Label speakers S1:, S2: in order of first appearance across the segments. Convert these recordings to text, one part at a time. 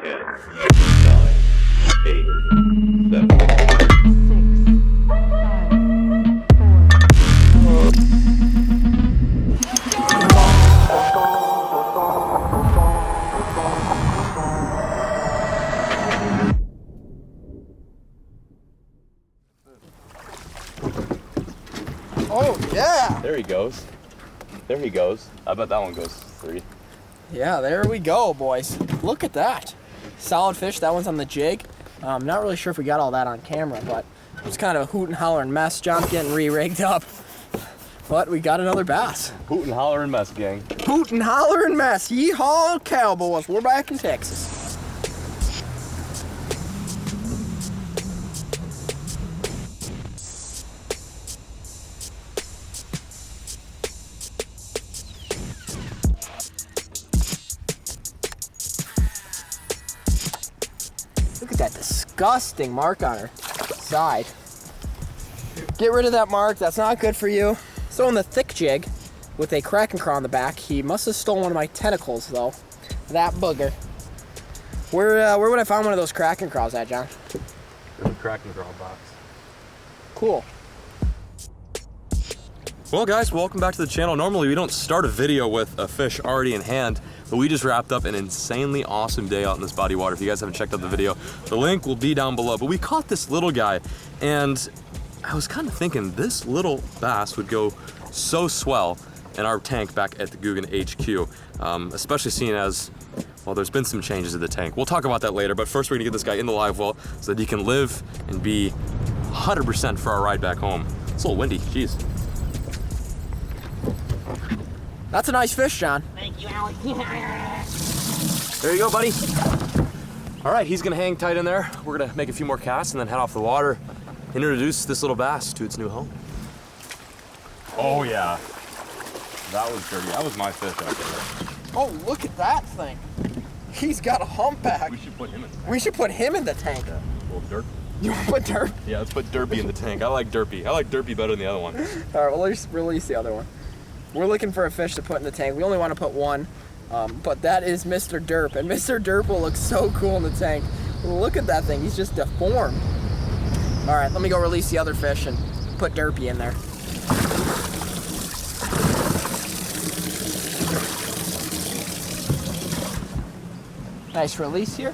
S1: 10, 9, 8, 7.
S2: 6, 5, 4.
S3: Oh, yeah!
S4: There he goes. There he goes. I bet that one goes 3.
S3: Yeah, there we go, boys. Look at that. Solid fish. That one's on the jig. Not really sure if we got all that on camera, but it was kind of a hoot and holler and mess. John's getting re-rigged up. But we got another bass.
S4: Hoot and holler and mess, gang.
S3: Hoot and holler and mess. Yeehaw, cowboys. We're back in Texas. Look at that disgusting mark on her side. Get rid of that mark, that's not good for you. So in the thick jig with a Kraken craw on the back, he must have stolen one of my tentacles though. That booger. Where would I find one of those Kraken craws at, John?
S4: In the Kraken craw box.
S3: Cool.
S4: Well guys, welcome back to the channel. Normally we don't start a video with a fish already in hand, but we just wrapped up an insanely awesome day out in this body of water. If you guys haven't checked out the video, the link will be down below. But we caught this little guy, and I was kind of thinking this little bass would go so swell in our tank back at the Googan HQ, especially seeing as, well, there's been some changes in the tank. We'll talk about that later, but first we're gonna get this guy in the live well so that he can live and be 100% for our ride back home. It's a little windy, jeez.
S3: That's a nice fish, John.
S2: Thank you, Alex.
S4: There you go, buddy. All right, he's gonna hang tight in there. We're gonna make a few more casts and then head off the water, introduce this little bass to its new home. Oh yeah, that was dirty. That was my fish out there.
S3: Oh, look at that thing. He's got a humpback.
S4: We should put him in the tank.
S3: We should put him in the tank.
S4: Yeah, a little dirt.
S3: You want to put dirt?
S4: Yeah, let's put Derpy in the tank. I like Derpy. I like Derpy better than the other one.
S3: All right, well, let's release the other one. We're looking for a fish to put in the tank. We only want to put one, but that is Mr. Derp, and Mr. Derp will look so cool in the tank. Look at that thing, he's just deformed. All right, let me go release the other fish and put Derpy in there. Nice release here.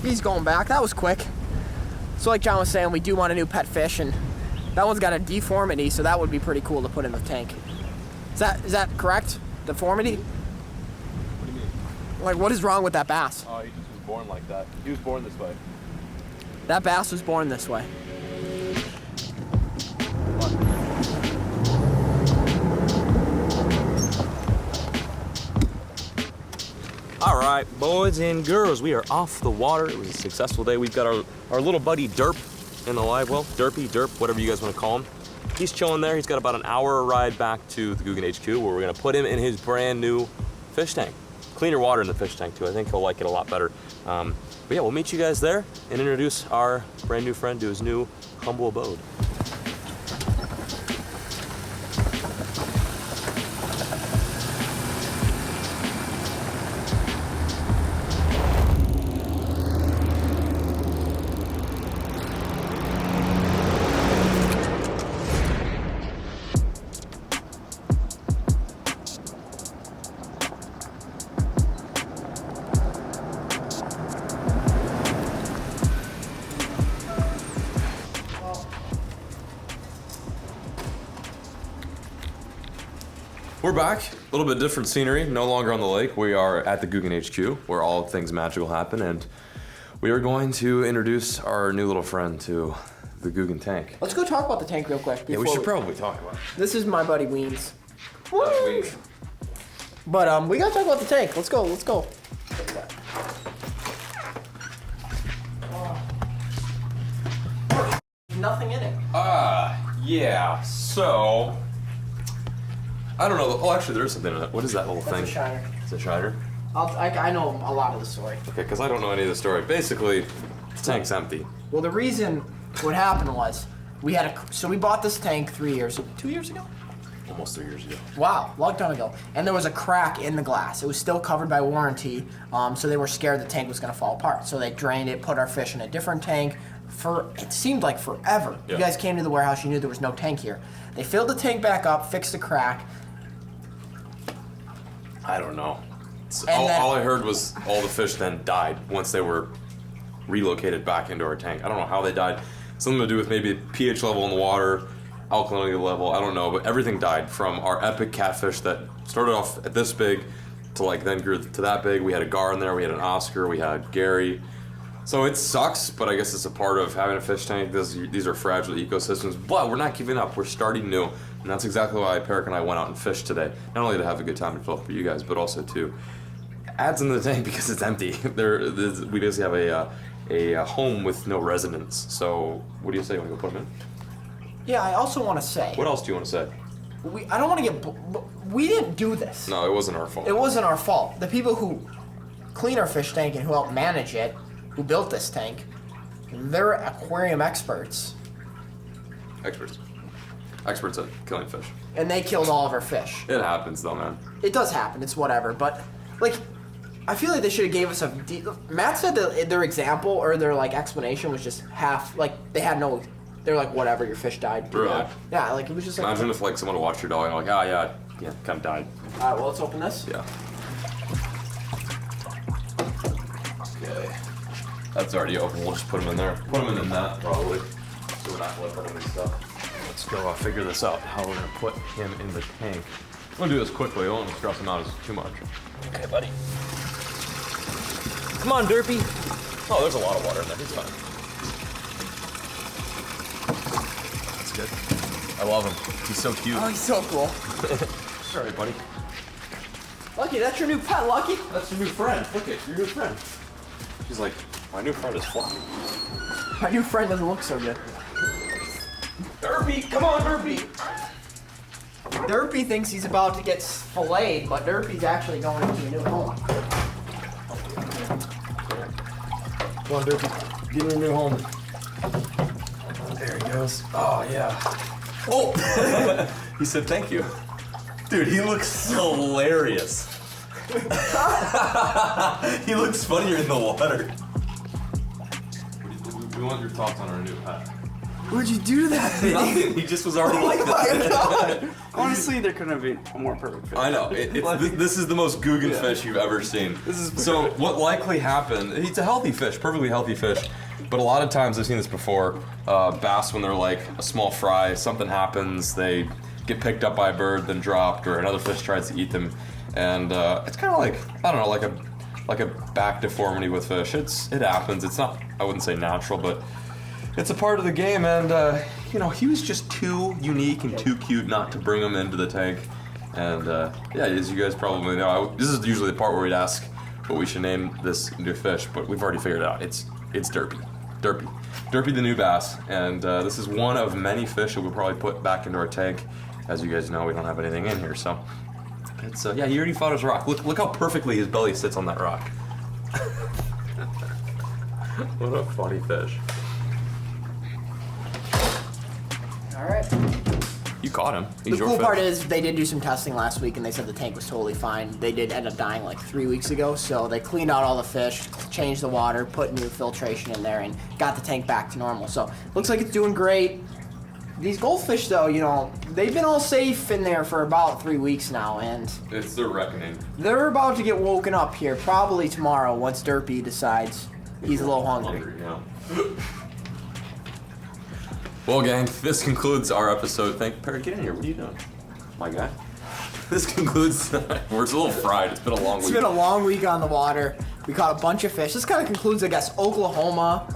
S3: He's going back, that was quick. So like John was saying, we do want a new pet fish, and that one's got a deformity, so that would be pretty cool to put in the tank. Is that correct? Deformity?
S4: What do you mean?
S3: Like, what is wrong with that bass?
S4: Oh, he just was born like that. He was born this way.
S3: That bass was born this way.
S4: All right, boys and girls, we are off the water. It was a successful day. We've got our little buddy Derp in the live well. Derpy, Derp, whatever you guys want to call him. He's chilling there. He's got about an hour ride back to the Googan HQ where we're gonna put him in his brand new fish tank. Cleaner water in the fish tank too. I think he'll like it a lot better. But yeah, we'll meet you guys there and introduce our brand new friend to his new humble abode. We're back. A little bit different scenery, no longer on the lake. We are at the Googan HQ, where all things magical happen, and we are going to introduce our new little friend to the Googan tank.
S3: Let's go talk about the tank real quick.
S4: Yeah, we should probably talk about it.
S3: This is my buddy Weens. But we gotta talk about the tank. Let's go, let's go. Nothing in it.
S4: Yeah, so... I don't know. Oh, actually, there is something in it. What is that little thing?
S3: That's a shiner.
S4: It's a shiner?
S3: I know a lot of the story.
S4: Okay, because I don't know any of the story. Basically, the tank's empty.
S3: Well, the reason what happened was we bought this tank 2 years ago.
S4: almost 3 years ago.
S3: Wow, long time ago. And there was a crack in the glass. It was still covered by warranty, so they were scared the tank was going to fall apart. So they drained it, put our fish in a different tank for, it seemed like forever.
S4: Yeah.
S3: You guys came to the warehouse, you knew there was no tank here. They filled the tank back up, fixed the crack.
S4: I don't know.
S3: And then-
S4: All I heard was all the fish then died once they were relocated back into our tank. I don't know how they died. Something to do with maybe pH level in the water, alkalinity level, I don't know, but everything died from our epic catfish that started off at this big to like then grew to that big. We had a gar in there, we had an Oscar, we had Gary. So it sucks, but I guess it's a part of having a fish tank. These are fragile ecosystems, but we're not giving up. We're starting new, and that's exactly why Peric and I went out and fished today. Not only to have a good time and fill up for you guys, but also to add some to the tank because it's empty. We basically have a home with no residents. So what do you say? You want to go put them in?
S3: Yeah, I also want to say,
S4: What else do you want to say?
S3: I don't want to get, we didn't do this.
S4: No, it wasn't our fault.
S3: It wasn't our fault. The people who clean our fish tank and who help manage it, who built this tank, they're aquarium experts.
S4: Experts at killing fish.
S3: And they killed all of our fish.
S4: It happens though, man.
S3: It does happen, it's whatever, but like, I feel like they should have gave us Matt said that their example or their like explanation was just half, like they had no, they're like whatever, your fish died. Do
S4: Really?
S3: that. Yeah, like it was just like.
S4: Imagine if like someone watched your dog and like, oh yeah, kind of died.
S3: Alright, well let's open this.
S4: Yeah. Okay. That's already open. We'll just put them in there. Put them in the net probably. So we're not left any stuff. Let's go figure this out. How we're gonna put him in the tank. I'm gonna do this quickly. I don't want to stress him out too much.
S3: Okay, buddy.
S4: Come on, Derpy. Oh, there's a lot of water in there. He's fine. That's good. I love him. He's so cute.
S3: Oh, he's so cool.
S4: All right, buddy.
S3: Lucky, that's your new pet, Lucky.
S4: That's your new friend. Look at your new friend. She's like, my new friend is flying.
S3: My new friend doesn't look so good.
S4: Derpy, come on, Derpy.
S3: Derpy thinks he's about to get filleted, but Derpy's actually going into a new home.
S4: Come on, Derpy. Get in your new home. There he goes. Oh, yeah. Oh! He said thank you. Dude, he looks hilarious. He looks funnier in the water. We want your thoughts on our new pet.
S3: What'd you do to that thing?
S4: Nothing. He just was already like
S3: My God.
S2: Honestly, there couldn't have been a more perfect fish.
S4: I know. This is the most Googan fish you've ever seen. So what likely happened, he's a healthy fish, perfectly healthy fish, but a lot of times I've seen this before, bass when they're like a small fry, something happens, they get picked up by a bird, then dropped, or another fish tries to eat them, and it's kind of like, I don't know, like a back deformity with fish. It happens. It's not, I wouldn't say natural, but it's a part of the game, and you know, he was just too unique and too cute not to bring him into the tank. And yeah, as you guys probably know, this is usually the part where we'd ask what we should name this new fish, but we've already figured it out. It's Derpy. Derpy the new bass, and this is one of many fish that we'll probably put back into our tank. As you guys know, we don't have anything in here, so it's yeah, he already fought his rock. Look how perfectly his belly sits on that rock. What a funny fish.
S3: All right.
S4: You caught him. He's
S3: The
S4: your
S3: cool
S4: fish.
S3: part is they did do some testing last week, and they said the tank was totally fine. They did end up dying like 3 weeks ago, so they cleaned out all the fish, changed the water, put new filtration in there, and got the tank back to normal. So looks like it's doing great. These goldfish, though, you know, they've been all safe in there for about 3 weeks now, and
S4: It's their reckoning.
S3: they're about to get woken up here probably tomorrow once Derpy decides he's a little hungry.
S4: Yeah. Well, gang, this concludes our episode. Peric, get in here. What are you doing? My guy. This concludes. We're just a little fried. It's been a long
S3: It's
S4: week.
S3: been a long week on the water. We caught a bunch of fish. This kind of concludes, I guess, Oklahoma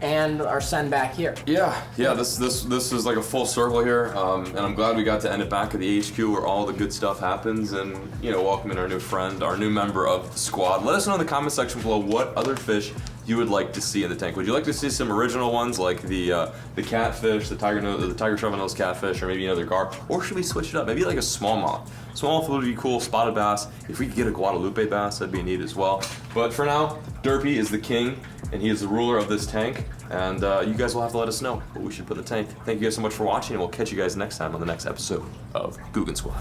S3: and our send back here.
S4: Yeah. This is like a full circle here, and I'm glad we got to end it back at the HQ where all the good stuff happens, and you know, welcoming our new friend, our new member of the squad. Let us know in the comment section below what other fish you would like to see in the tank. Would you like to see some original ones like the catfish, the tiger shovel nose catfish, or maybe another gar? Or should we switch it up? Maybe like a smallmouth. Smallmouth would be cool, spotted bass. If we could get a Guadalupe bass, that'd be neat as well. But for now, Derpy is the king, and he is the ruler of this tank. And you guys will have to let us know where we should put the tank. Thank you guys so much for watching, and we'll catch you guys next time on the next episode of Googan Squad.